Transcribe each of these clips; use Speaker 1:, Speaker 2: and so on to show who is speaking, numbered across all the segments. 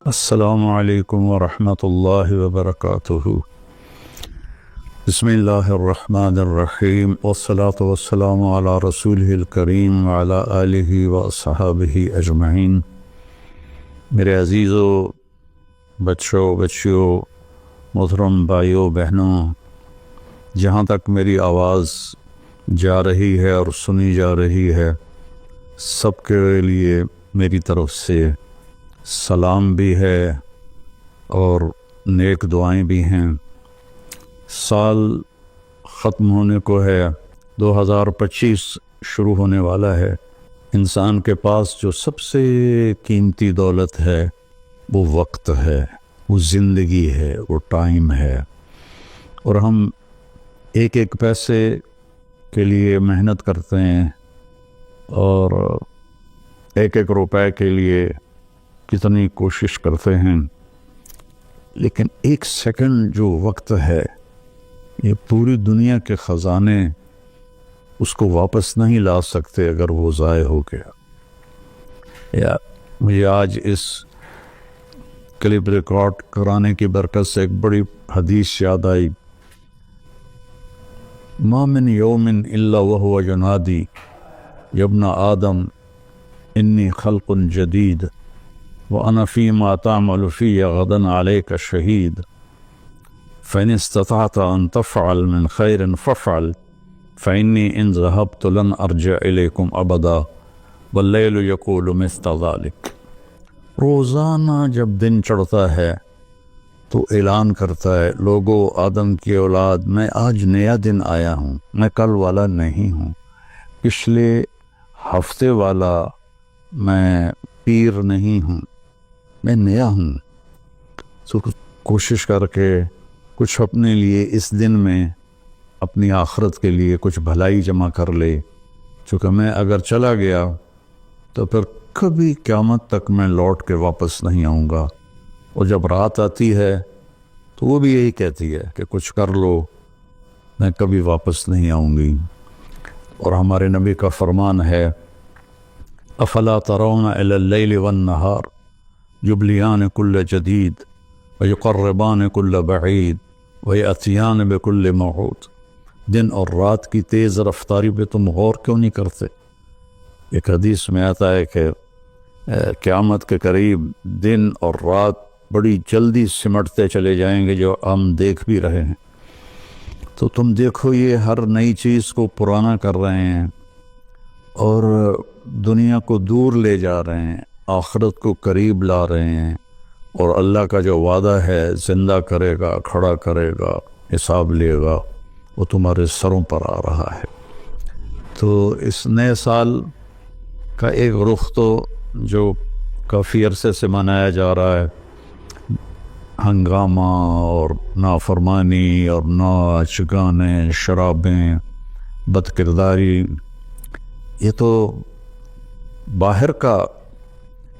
Speaker 1: السلام علیکم ورحمۃ اللہ وبرکاتہ۔ بسم اللہ الرحمن الرحیم، والصلاة والسلام علی رسولہ الکریم وعلی آلہ واصحابہ اجمعین۔ میرے عزیزو، بچوں، بچیوں، محترم بھائیوں، بہنوں، جہاں تک میری آواز جا رہی ہے اور سنی جا رہی ہے، سب کے لیے میری طرف سے سلام بھی ہے اور نیک دعائیں بھی ہیں۔ سال ختم ہونے کو ہے، 2025 شروع ہونے والا ہے۔ انسان کے پاس جو سب سے قیمتی دولت ہے وہ وقت ہے، وہ زندگی ہے، وہ ٹائم ہے، اور ہم ایک ایک پیسے کے لیے محنت کرتے ہیں اور ایک ایک روپے کے لیے کتنی کوشش کرتے ہیں، لیکن ایک سیکنڈ جو وقت ہے، یہ پوری دنیا کے خزانے اس کو واپس نہیں لا سکتے اگر وہ ضائع ہو گیا۔ مجھے آج اس کلپ ریکارڈ کرانے کی برکت سے ایک بڑی حدیث یاد آئی۔ ما من یوم الا وهو ینادی یا ابن آدم انی خلق جدید وأنا فيما تعمل في غدا عليك شهيد فإن استطعت أن تفعل من خير فافعل فإني إن ذهبت لن أرجع إليكم أبدا والليل يقول مثل ذلك۔ روزانہ جب دن چڑھتا ہے تو اعلان کرتا ہے، لوگو، آدم کی اولاد، میں آج نیا دن آیا ہوں، میں کل والا نہیں ہوں، پچھلے ہفتے والا میں پیر نہیں ہوں، میں نیا ہوں۔ تو کوشش کر کے کچھ اپنے لیے اس دن میں اپنی آخرت کے لیے کچھ بھلائی جمع کر لے، چونکہ میں اگر چلا گیا تو پھر کبھی قیامت تک میں لوٹ کے واپس نہیں آؤں گا۔ اور جب رات آتی ہے تو وہ بھی یہی کہتی ہے کہ کچھ کر لو، میں کبھی واپس نہیں آؤں گی۔ اور ہمارے نبی کا فرمان ہے، افلا ترون الی اللیل والنہار یبلیان کل جدید ویقربان کل بعید ویأتیان بکل موعود۔ دن اور رات کی تیز رفتاری پہ تم غور کیوں نہیں کرتے؟ ایک حدیث میں آتا ہے کہ قیامت کے قریب دن اور رات بڑی جلدی سمٹتے چلے جائیں گے، جو ہم دیکھ بھی رہے ہیں۔ تو تم دیکھو، یہ ہر نئی چیز کو پرانا کر رہے ہیں اور دنیا کو دور لے جا رہے ہیں، آخرت کو قریب لا رہے ہیں، اور اللہ کا جو وعدہ ہے زندہ کرے گا، کھڑا کرے گا، حساب لے گا، وہ تمہارے سروں پر آ رہا ہے۔ تو اس نئے سال کا ایک رخ تو جو کافی عرصے سے منایا جا رہا ہے، ہنگامہ اور نافرمانی اور ناچ گانے، شرابیں، بد کرداری، یہ تو باہر کا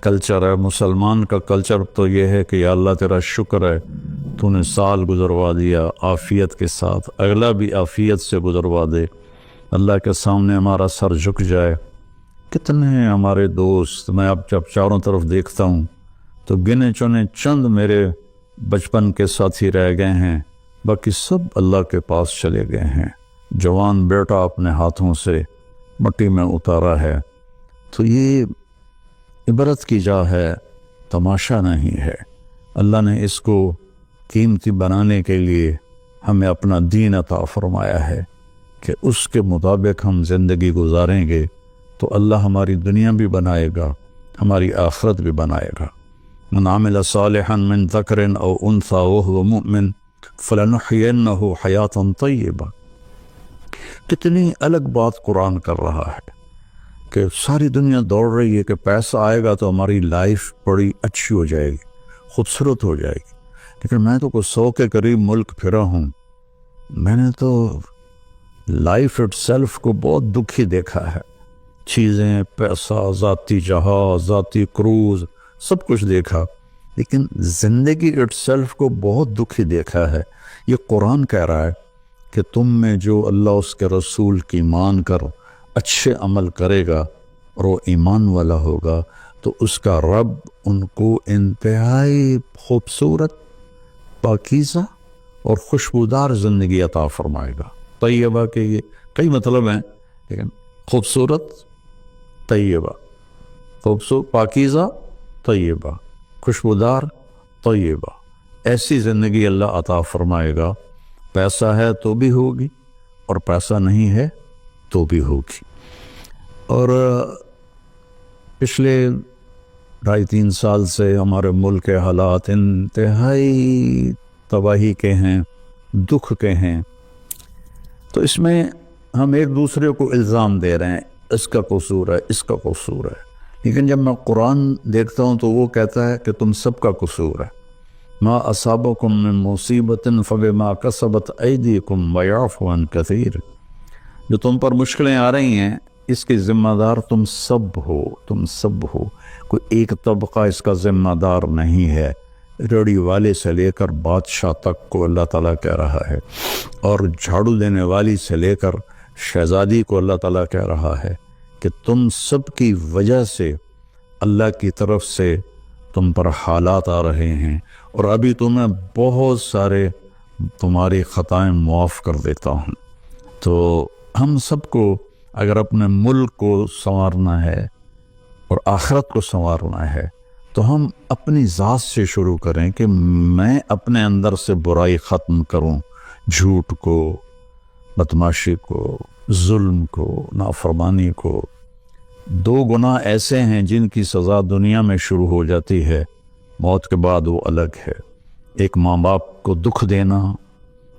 Speaker 1: کلچر ہے۔ مسلمان کا کلچر تو یہ ہے کہ یا اللہ تیرا شکر ہے تو نے سال گزروا دیا عافیت کے ساتھ، اگلا بھی عافیت سے گزروا دے، اللہ کے سامنے ہمارا سر جھک جائے۔ کتنے ہیں ہمارے دوست، میں اب جب چاروں طرف دیکھتا ہوں تو گنے چنے چند میرے بچپن کے ساتھی رہ گئے ہیں، باقی سب اللہ کے پاس چلے گئے ہیں۔ جوان بیٹا اپنے ہاتھوں سے مٹی میں اتارا ہے۔ تو یہ عبرت کی جا ہے، تماشا نہیں ہے۔ اللہ نے اس کو قیمتی بنانے کے لیے ہمیں اپنا دین عطا فرمایا ہے کہ اس کے مطابق ہم زندگی گزاریں گے تو اللہ ہماری دنیا بھی بنائے گا، ہماری آخرت بھی بنائے گا۔ من عمل صالحا من ذکر او انثی وهو مؤمن فلنحینہ حیاتا طیبہ۔ کتنی الگ بات قرآن کر رہا ہے کہ ساری دنیا دوڑ رہی ہے کہ پیسہ آئے گا تو ہماری لائف بڑی اچھی ہو جائے گی، خوبصورت ہو جائے گی، لیکن میں تو کوئی 100 کے قریب ملک پھرا ہوں، میں نے تو لائف اٹ سیلف کو بہت دکھی دیکھا ہے۔ چیزیں، پیسہ، ذاتی جہاز، ذاتی کروز، سب کچھ دیکھا، لیکن زندگی اٹ سیلف کو بہت دکھی دیکھا ہے۔ یہ قرآن کہہ رہا ہے کہ تم میں جو اللہ اس کے رسول کی مان کر اچھے عمل کرے گا اور وہ ایمان والا ہوگا، تو اس کا رب ان کو انتہائی خوبصورت، پاکیزہ اور خوشبودار زندگی عطا فرمائے گا۔ طیبہ کے یہ کئی مطلب ہیں، لیکن خوبصورت، طیبہ، خوبصورت، پاکیزہ، طیبہ، خوشبودار، طیبہ، ایسی زندگی اللہ عطا فرمائے گا۔ پیسہ ہے تو بھی ہوگی اور پیسہ نہیں ہے تو بھی ہوگی۔ اور پچھلے 2.5-3 سال سے ہمارے ملک کے حالات انتہائی تباہی کے ہیں، دکھ کے ہیں، تو اس میں ہم ایک دوسرے کو الزام دے رہے ہیں، اس کا قصور ہے، اس کا قصور ہے، لیکن جب میں قرآن دیکھتا ہوں تو وہ کہتا ہے کہ تم سب کا قصور ہے۔ ما اصابکم من مصیبت فبما کسبت ایدیکم ویعفو عن کثیر، جو تم پر مشکلیں آ رہی ہیں اس کی ذمہ دار تم سب ہو، تم سب ہو، کوئی ایک طبقہ اس کا ذمہ دار نہیں ہے۔ ریڑھی والے سے لے کر بادشاہ تک کو اللہ تعالیٰ کہہ رہا ہے، اور جھاڑو دینے والی سے لے کر شہزادی کو اللہ تعالیٰ کہہ رہا ہے کہ تم سب کی وجہ سے اللہ کی طرف سے تم پر حالات آ رہے ہیں، اور ابھی تمہیں بہت سارے تمہاری خطائیں معاف کر دیتا ہوں۔ تو ہم سب کو اگر اپنے ملک کو سنوارنا ہے اور آخرت کو سنوارنا ہے تو ہم اپنی ذات سے شروع کریں کہ میں اپنے اندر سے برائی ختم کروں، جھوٹ کو، بدماشی کو، ظلم کو، نافرمانی کو۔ 2 گناہ ایسے ہیں جن کی سزا دنیا میں شروع ہو جاتی ہے، موت کے بعد وہ الگ ہے۔ ایک ماں باپ کو دکھ دینا،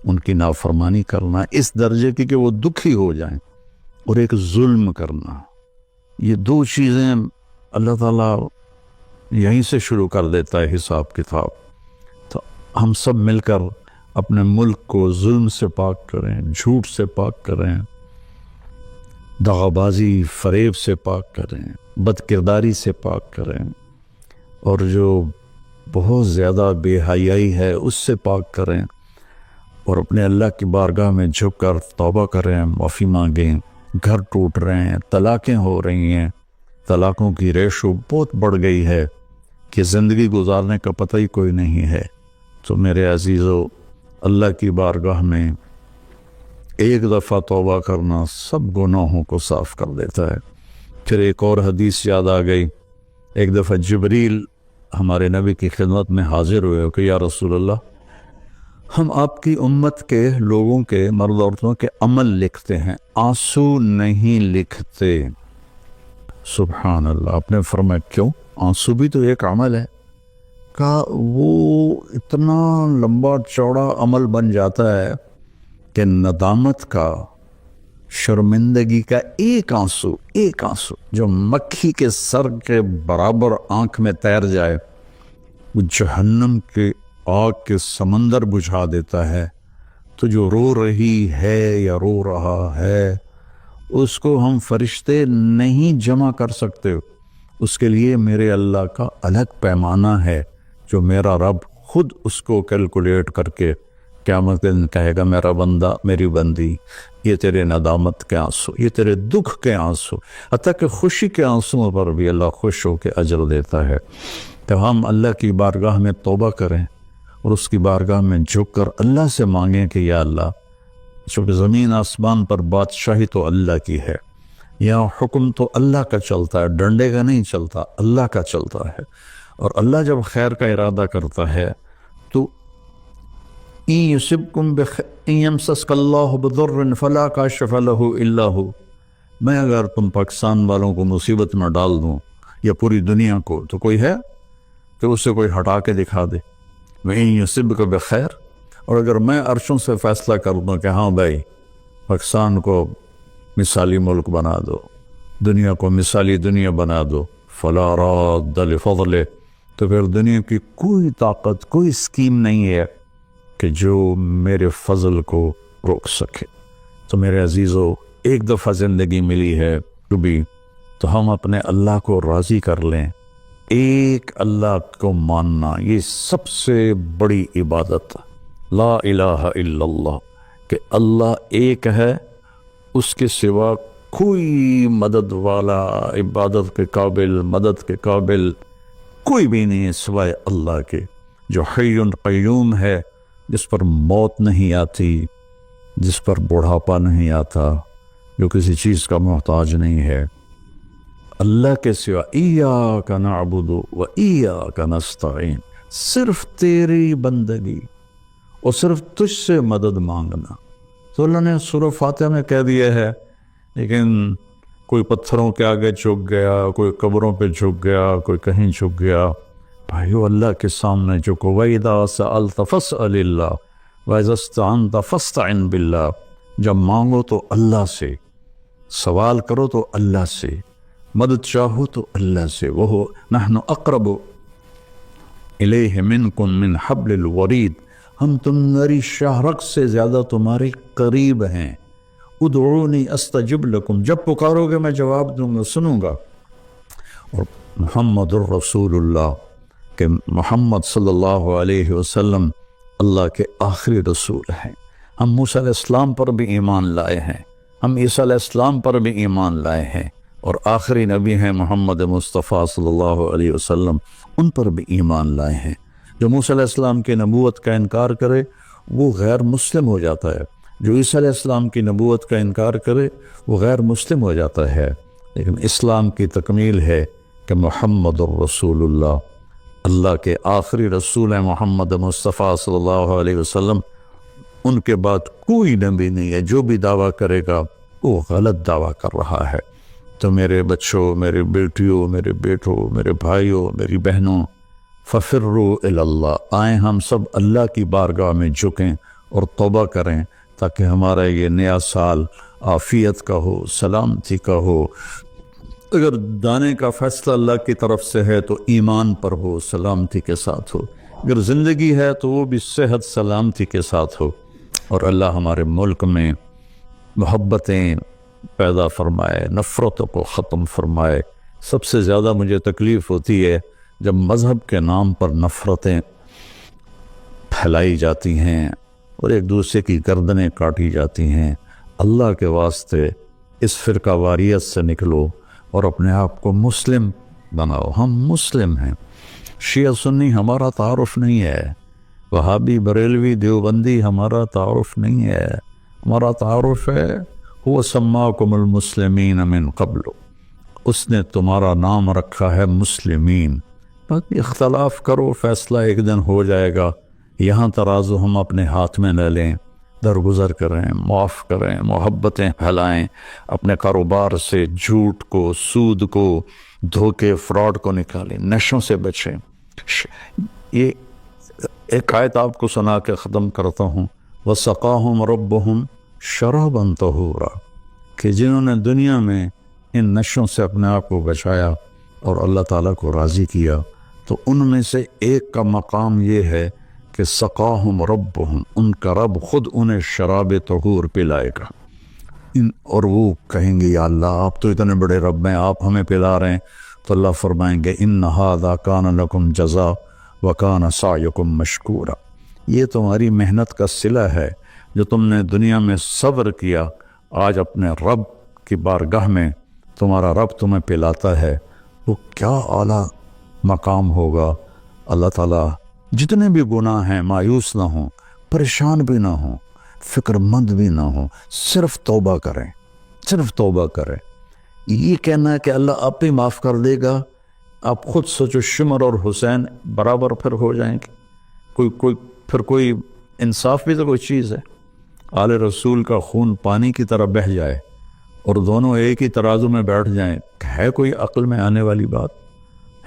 Speaker 1: ان کی نافرمانی کرنا اس درجے کی کہ وہ دکھی ہو جائیں، اور ایک ظلم کرنا، یہ 2 چیزیں اللہ تعالیٰ یہیں سے شروع کر دیتا ہے حساب کتاب۔ تو ہم سب مل کر اپنے ملک کو ظلم سے پاک کریں، جھوٹ سے پاک کریں، دغا بازی، فریب سے پاک کریں، بد کرداری سے پاک کریں، اور جو بہت زیادہ بے حیائی ہے اس سے پاک کریں، اور اپنے اللہ کی بارگاہ میں جھک کر توبہ کریں، معافی مانگیں۔ گھر ٹوٹ رہے ہیں، طلاقیں ہو رہی ہیں، طلاقوں کی ریشو بہت بڑھ گئی ہے کہ زندگی گزارنے کا پتہ ہی کوئی نہیں ہے۔ تو میرے عزیزو، اللہ کی بارگاہ میں ایک دفعہ توبہ کرنا سب گناہوں کو صاف کر دیتا ہے۔ پھر ایک اور حدیث یاد آ گئی، ایک دفعہ جبریل ہمارے نبی کی خدمت میں حاضر ہوئے کہ یا رسول اللہ، ہم آپ کی امت کے لوگوں کے، مرد عورتوں کے عمل لکھتے ہیں، آنسو نہیں لکھتے۔ سبحان اللہ۔ آپ نے فرمایا کیوں؟ آنسو بھی تو ایک عمل ہے۔ کہا وہ اتنا لمبا چوڑا عمل بن جاتا ہے کہ ندامت کا، شرمندگی کا ایک آنسو جو مکھی کے سر کے برابر آنکھ میں تیر جائے، وہ جہنم کے آگ کے سمندر بجھا دیتا ہے۔ تو جو رو رہی ہے یا رو رہا ہے، اس کو ہم فرشتے نہیں جمع کر سکتے۔ اس کے لیے میرے اللہ کا الگ پیمانہ ہے جو میرا رب خود اس کو کیلکولیٹ کر کے قیامت دن کہے گا، میرا بندہ، میری بندی، یہ تیرے ندامت کے آنسو، یہ تیرے دکھ کے آنسو، حتیٰ کہ خوشی کے آنسو پر بھی اللہ خوش ہو کے اجر دیتا ہے۔ تو ہم اللہ کی بارگاہ میں توبہ کریں اور اس کی بارگاہ میں جھک کر اللہ سے مانگیں کہ یا اللہ، چونکہ زمین آسمان پر بادشاہی تو اللہ کی ہے، یہاں حکم تو اللہ کا چلتا ہے، ڈنڈے کا نہیں چلتا، اللہ کا چلتا ہے، اور اللہ جب خیر کا ارادہ کرتا ہے تو إِن يُصِبْكُمْ إِن يَمْسَسْكَ اللَّهُ بِضُرٍّ فَلَا كَاشِفَ لَهُ إِلَّا هُوَ، میں اگر تم پاکستان والوں کو مصیبت میں ڈال دوں یا پوری دنیا کو، تو کوئی ہے کہ اسے کوئی ہٹا کے دکھا دے؟ وَإِن يُصِبْكَ بِخَيْرٍ، اور اگر میں عرشوں سے فیصلہ کر دوں کہ ہاں بھائی پاکستان کو مثالی ملک بنا دو، دنیا کو مثالی دنیا بنا دو، فَلَا رَادَّ لِفَضْلِهِ، تو پھر دنیا کی کوئی طاقت، کوئی اسکیم نہیں ہے کہ جو میرے فضل کو روک سکے۔ تو میرے عزیزو، ایک دفعہ زندگی ملی ہے کبھی، تو ہم اپنے اللہ کو راضی کر لیں۔ ایک اللہ کو ماننا یہ سب سے بڑی عبادت، لا الہ الا اللہ، کہ اللہ ایک ہے، اس کے سوا کوئی مدد والا، عبادت کے قابل، مدد کے قابل کوئی بھی نہیں ہے سوائے اللہ کے، جو حی قیوم ہے، جس پر موت نہیں آتی، جس پر بڑھاپا نہیں آتا، جو کسی چیز کا محتاج نہیں ہے۔ اللہ کے سوا ایاک نعبد و ایاک نستعین، صرف تیری بندگی اور صرف تجھ سے مدد مانگنا۔ تو اللہ نے سورہ فاتحہ میں کہہ دیا ہے، لیکن کوئی پتھروں کے آگے جھک گیا، کوئی قبروں پہ جھک گیا، کوئی کہیں جھک گیا۔ بھائیو اللہ کے سامنے جھکو۔ وَإِذَا سَأَلْتَ فَاسْأَلِ اللَّهَ وَإِذَا اسْتَعَنْتَ فَاسْتَعِنْ بِاللَّهِ، جب مانگو تو اللہ سے، سوال کرو تو اللہ سے، مدد چاہو تو اللہ سے۔ وہ نحن اقرب الیہ منکم من حبل الورید، ہم تمہاری شاہ رگ سے زیادہ تمہارے قریب ہیں۔ ادعونی استجب لکم، جب پکارو گے میں جواب دوں گا، سنوں گا۔ اور محمد الرسول اللہ، کہ محمد صلی اللہ علیہ وسلم اللہ کے آخری رسول ہیں۔ ہم موسیٰ علیہ السلام پر بھی ایمان لائے ہیں، ہم عیسیٰ علیہ السلام پر بھی ایمان لائے ہیں، اور آخری نبی ہیں محمد مصطفیٰ صلی اللہ علیہ وسلم، ان پر بھی ایمان لائے ہیں۔ جو موسیٰ علیہ السلام کی نبوت کا انکار کرے وہ غیر مسلم ہو جاتا ہے، جو عیسیٰ علیہ السلام کی نبوت کا انکار کرے وہ غیر مسلم ہو جاتا ہے۔ لیکن اسلام کی تکمیل ہے کہ محمد الرسول اللہ، اللہ کے آخری رسول ہیں محمد مصطفیٰ صلی اللہ علیہ وسلم، ان کے بعد کوئی نبی نہیں ہے۔ جو بھی دعویٰ کرے گا وہ غلط دعویٰ کر رہا ہے۔ تو میرے بچوں، میرے بیٹیوں، میرے بیٹوں، میرے بھائیوں، میری بہنوں، ففروا الی اللہ، آئیں ہم سب اللہ کی بارگاہ میں جھکیں اور توبہ کریں، تاکہ ہمارا یہ نیا سال عافیت کا ہو، سلامتی کا ہو۔ اگر دانے کا فیصلہ اللہ کی طرف سے ہے تو ایمان پر ہو، سلامتی کے ساتھ ہو۔ اگر زندگی ہے تو وہ بھی صحت سلامتی کے ساتھ ہو، اور اللہ ہمارے ملک میں محبتیں پیدا فرمائے، نفرتوں کو ختم فرمائے۔ سب سے زیادہ مجھے تکلیف ہوتی ہے جب مذہب کے نام پر نفرتیں پھیلائی جاتی ہیں اور ایک دوسرے کی گردنیں کاٹی جاتی ہیں۔ اللہ کے واسطے اس فرقہ واریت سے نکلو اور اپنے آپ کو مسلم بناؤ۔ ہم مسلم ہیں، شیعہ سنی ہمارا تعارف نہیں ہے، وہابی بریلوی دیوبندی ہمارا تعارف نہیں ہے۔ ہمارا تعارف ہے هو سماکم المسلمین من قبل، اس نے تمہارا نام رکھا ہے مسلمین۔ باقی اختلاف کرو، فیصلہ ایک دن ہو جائے گا۔ یہاں ترازو ہم اپنے ہاتھ میں نہ لیں، درگزر کریں، معاف کریں، محبتیں پھیلائیں، اپنے کاروبار سے جھوٹ کو، سود کو، دھوکے، فراڈ کو نکالیں، نشوں سے بچیں۔ یہ ایک آیت آپ کو سنا کے ختم کرتا ہوں، وَسَقَاهُمْ رَبُّهُمْ شَرَابًا طَهُورًا، کہ جنہوں نے دنیا میں ان نشوں سے اپنے آپ کو بچایا اور اللہ تعالیٰ کو راضی کیا، تو ان میں سے ایک کا مقام یہ ہے کہ سقاہم ربہم، ان کا رب خود انہیں شراب طہور پلائے گا۔ اور وہ کہیں گے یا اللہ آپ تو اتنے بڑے رب ہیں، آپ ہمیں پلا رہے ہیں، تو اللہ فرمائیں گے ان ھذا کان لکم جزاء وکان سعیکم مشکورا، یہ تمہاری محنت کا صلہ ہے جو تم نے دنیا میں صبر کیا، آج اپنے رب کی بارگاہ میں تمہارا رب تمہیں پلاتا ہے، وہ کیا اعلیٰ مقام ہوگا۔ اللہ تعالیٰ جتنے بھی گناہ ہیں مایوس نہ ہوں، پریشان بھی نہ ہوں، فکر مند بھی نہ ہوں، صرف توبہ کریں، صرف توبہ کریں۔ یہ کہنا ہے کہ اللہ آپ ہی معاف کر دے گا، آپ خود سوچو شمر اور حسین برابر پھر ہو جائیں گے؟ کوئی انصاف بھی تو کوئی چیز ہے؟ آل رسول کا خون پانی کی طرح بہہ جائے اور دونوں ایک ہی ترازو میں بیٹھ جائیں، ہے کوئی عقل میں آنے والی بات؟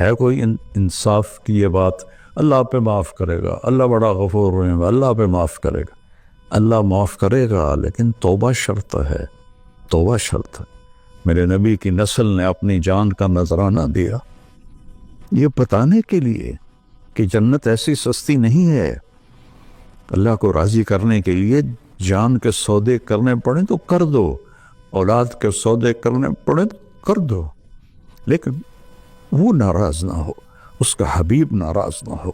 Speaker 1: ہے کوئی انصاف کی یہ بات؟ اللہ پہ معاف کرے گا، اللہ بڑا غفور رحیم، اللہ پہ معاف کرے گا، اللہ معاف کرے گا، لیکن توبہ شرط ہے، توبہ شرط ہے۔ میرے نبی کی نسل نے اپنی جان کا نذرانہ دیا یہ بتانے کے لیے کہ جنت ایسی سستی نہیں ہے۔ اللہ کو راضی کرنے کے لیے جان کے سودے کرنے پڑیں تو کر دو، اولاد کے سودے کرنے پڑیں تو کر دو، لیکن وہ ناراض نہ ہو، اس کا حبیب ناراض نہ ہو۔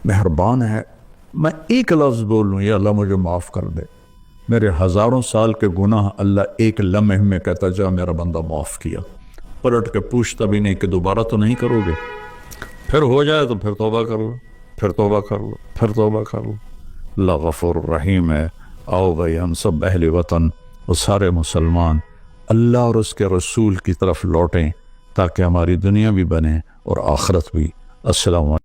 Speaker 1: مہربان ہے، میں ایک لفظ بولوں یا اللہ مجھے معاف کر دے، میرے ہزاروں سال کے گناہ اللہ ایک لمحے میں کہتا جا میرا بندہ معاف کیا، پلٹ کے پوچھتا بھی نہیں کہ دوبارہ تو نہیں کرو گے، پھر ہو جائے تو پھر توبہ کر لو، پھر توبہ کر لو، پھر توبہ کر لو۔ اللہ غفور الرحیم ہے۔ آؤ بھائی ہم سب اہل وطن اور سارے مسلمان اللہ اور اس کے رسول کی طرف لوٹیں تاکہ ہماری دنیا بھی بنے اور آخرت بھی۔ السلام علیکم۔